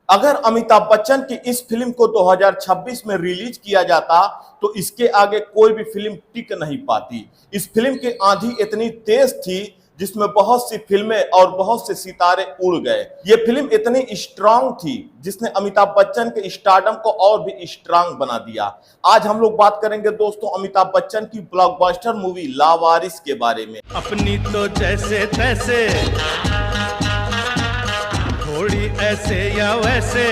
अगर अमिताभ बच्चन की इस फिल्म को 2026 में रिलीज किया जाता तो इसके आगे कोई भी फिल्म टिक नहीं पाती। इस फिल्म की आंधी इतनी तेज थी जिसमें बहुत सी फिल्में और बहुत से सितारे उड़ गए। ये फिल्म इतनी स्ट्रांग थी जिसने अमिताभ बच्चन के स्टारडम को और भी स्ट्रांग बना दिया। आज हम लोग बात करेंगे दोस्तों अमिताभ बच्चन की ब्लॉकबस्टर मूवी लावारिस के बारे में। अपनी तो जैसे तैसे, थोड़ी ऐसे या वैसे।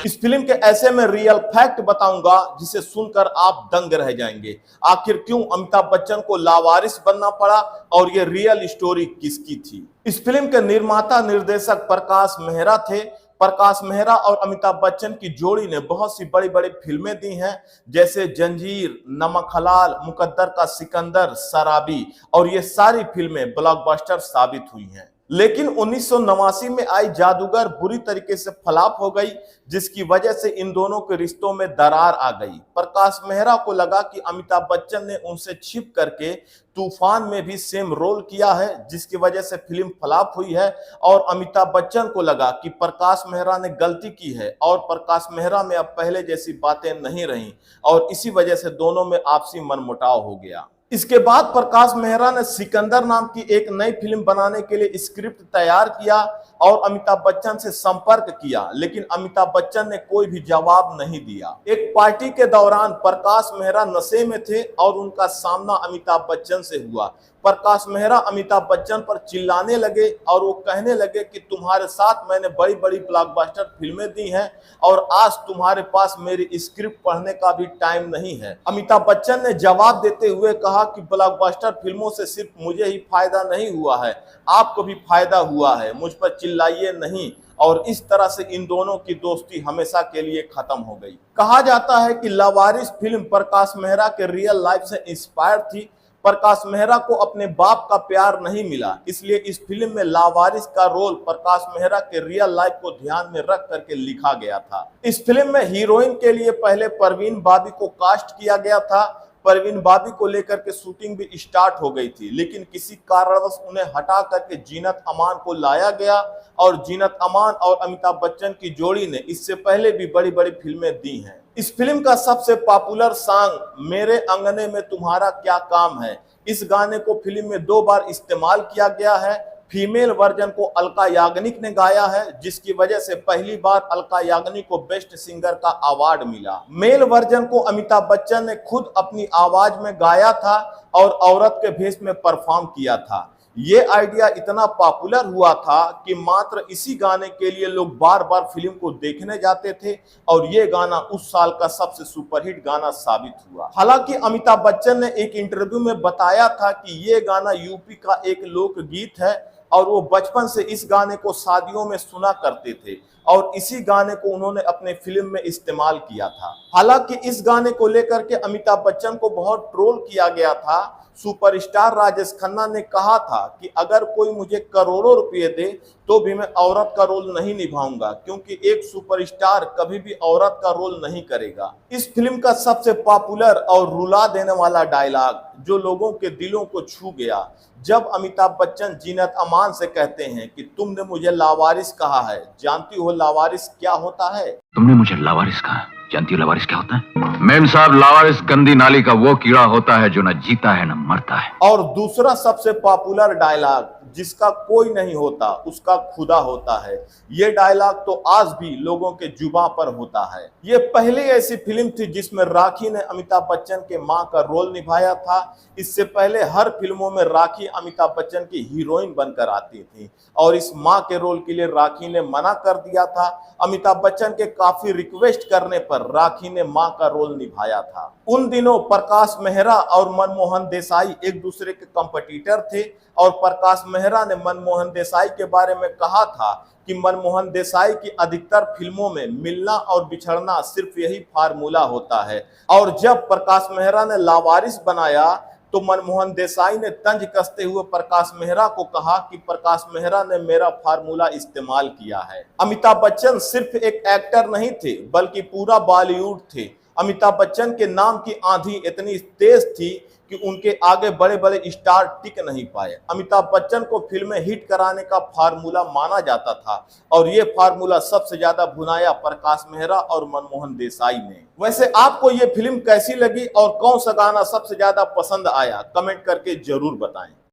इस फिल्म के ऐसे में रियल फैक्ट बताऊंगा जिसे सुनकर आप दंग रह जाएंगे। आखिर क्यों अमिताभ बच्चन को लावारिस बनना पड़ा और ये रियल स्टोरी किसकी थी। इस फिल्म के निर्माता निर्देशक प्रकाश मेहरा थे। प्रकाश मेहरा और अमिताभ बच्चन की जोड़ी ने बहुत सी बड़ी बड़ी फिल्में दी हैं, जैसे जंजीर, नमक हलाल, मुकद्दर का सिकंदर, शराबी, और ये सारी फिल्में ब्लॉकबस्टर साबित हुई हैं। लेकिन 1989 में आई जादूगर बुरी तरीके से फ्लॉप हो गई, जिसकी वजह से इन दोनों के रिश्तों में दरार आ गई। प्रकाश मेहरा को लगा कि अमिताभ बच्चन ने उनसे छिप करके तूफान में भी सेम रोल किया है, जिसकी वजह से फिल्म फ्लॉप हुई है। और अमिताभ बच्चन को लगा कि प्रकाश मेहरा ने गलती की है और प्रकाश मेहरा में अब पहले जैसी बातें नहीं रही, और इसी वजह से दोनों में आपसी मनमुटाव हो गया। इसके बाद प्रकाश मेहरा ने सिकंदर नाम की एक नई फिल्म बनाने के लिए स्क्रिप्ट तैयार किया और अमिताभ बच्चन से संपर्क किया, लेकिन अमिताभ बच्चन ने कोई भी जवाब नहीं दिया। एक पार्टी के दौरान प्रकाश मेहरा नशे में थे और उनका सामना अमिताभ बच्चन से हुआ। प्रकाश मेहरा अमिताभ बच्चन पर चिल्लाने लगे और वो कहने लगे कि तुम्हारे साथ मैंने बड़ी बड़ी ब्लॉकबस्टर फिल्में दी हैं और आज तुम्हारे पास मेरी स्क्रिप्ट पढ़ने का भी टाइम नहीं है। अमिताभ बच्चन ने जवाब देते हुए कहा कि ब्लॉकबस्टर फिल्मों से सिर्फ मुझे ही फायदा नहीं हुआ है, आपको भी फायदा हुआ है, मुझ पर चिल्लाइए नहीं। और इस तरह से इन दोनों की दोस्ती हमेशा के लिए खत्म हो गई। कहा जाता है कि लावारिस फिल्म प्रकाश मेहरा के रियल लाइफ से इंस्पायर थी। प्रकाश मेहरा को अपने बाप का प्यार नहीं मिला, इसलिए इस फिल्म में लावारिस का रोल प्रकाश मेहरा के रियल लाइफ को ध्यान में रख करके लिखा गया था। इस फिल्म में हीरोइन के लिए पहले परवीन बाबी को कास्ट किया गया था। परवीन बाबी को लेकर के शूटिंग भी स्टार्ट हो गई थी, लेकिन किसी कारणवश उन्हें हटा करके जीनत अमान को लाया गया और जीनत अमान और अमिताभ बच्चन की जोड़ी ने इससे पहले भी बड़ी बड़ी फिल्में दी हैं। इस फिल्म का सबसे पॉपुलर सॉन्ग मेरे अंगने में तुम्हारा क्या काम है, इस गाने को फिल्म में 2 बार इस्तेमाल किया गया है। फीमेल वर्जन को अलका याग्निक ने गाया है, जिसकी वजह से पहली बार अलका याग्निक को बेस्ट सिंगर का अवार्ड मिला। मेल वर्जन को अमिताभ बच्चन ने खुद अपनी आवाज में गाया था और औरत के भेष में परफॉर्म किया था। ये आइडिया इतना पॉपुलर हुआ था कि मात्र इसी गाने के लिए लोग बार बार फिल्म को देखने जाते थे और ये गाना उस साल का सबसे सुपरहिट गाना साबित हुआ। हालांकि अमिताभ बच्चन ने एक इंटरव्यू में बताया था कि ये गाना यूपी का एक लोकगीत है और वो बचपन से इस गाने को शादियों में सुना करते थे और इसी गाने को उन्होंने अपने फिल्म में इस्तेमाल किया था। हालांकि इस गाने को लेकर के अमिताभ बच्चन को बहुत ट्रोल किया गया था। सुपरस्टार राजेश खन्ना ने कहा था कि अगर कोई मुझे करोड़ों रुपए दे तो भी मैं औरत का रोल नहीं निभाऊंगा, क्योंकि एक सुपरस्टार कभी भी औरत का रोल नहीं करेगा। इस फिल्म का सबसे पॉपुलर और रुला देने वाला डायलॉग जो लोगों के दिलों को छू गया, जब अमिताभ बच्चन जीनत अमान से कहते हैं कि तुमने मुझे लावारिस कहा है, जानती हो लावारिस क्या होता है? तुमने मुझे लावारिस कहा, जानती हो लावारिस क्या होता है? मेम साहब, लावारिस गंदी नाली का वो कीड़ा होता है जो न जीता है न मरता है। और दूसरा सबसे पॉपुलर डायलॉग जिसका कोई नहीं होता उसका खुदा होता है, ये डायलॉग तो आज भी लोगों के जुबान पर होता है। ये पहली ऐसी फिल्म थी जिसमें राखी ने अमिताभ बच्चन के मां का रोल निभाया था। इससे पहले हर फिल्मों में राखी अमिताभ बच्चन की हीरोइन बनकर आती थी और इस मां के रोल के लिए राखी ने मना कर दिया था। अमिताभ बच्चन के काफी रिक्वेस्ट करने पर राखी ने मां का रोल निभाया था। उन दिनों प्रकाश मेहरा और मनमोहन देसाई एक दूसरे के कंपटीटर थे और प्रकाश मेहरा ने मनमोहन देसाई के बारे में कहा था कि मनमोहन देसाई की अधिकतर फिल्मों में मिलना और बिछड़ना सिर्फ यही फार्मूला होता है। और जब प्रकाश मेहरा ने लावारिस बनाया तो मनमोहन देसाई ने तंज कसते हुए प्रकाश मेहरा को कहा कि प्रकाश मेहरा ने मेरा फार्मूला इस्तेमाल किया है। अमिताभ बच्चन सिर्फ एक एक्टर नहीं थे बल्कि पूरा बॉलीवुड थे अमिताभ बच्चन के नाम की आंधी इतनी तेज थी कि उनके आगे बड़े बड़े स्टार टिक नहीं पाए। अमिताभ बच्चन को फिल्में हिट कराने का फार्मूला माना जाता था और ये फार्मूला सबसे ज्यादा भुनाया प्रकाश मेहरा और मनमोहन देसाई ने। वैसे आपको ये फिल्म कैसी लगी और कौन सा गाना सबसे ज्यादा पसंद आया, कमेंट करके जरूर बताएं।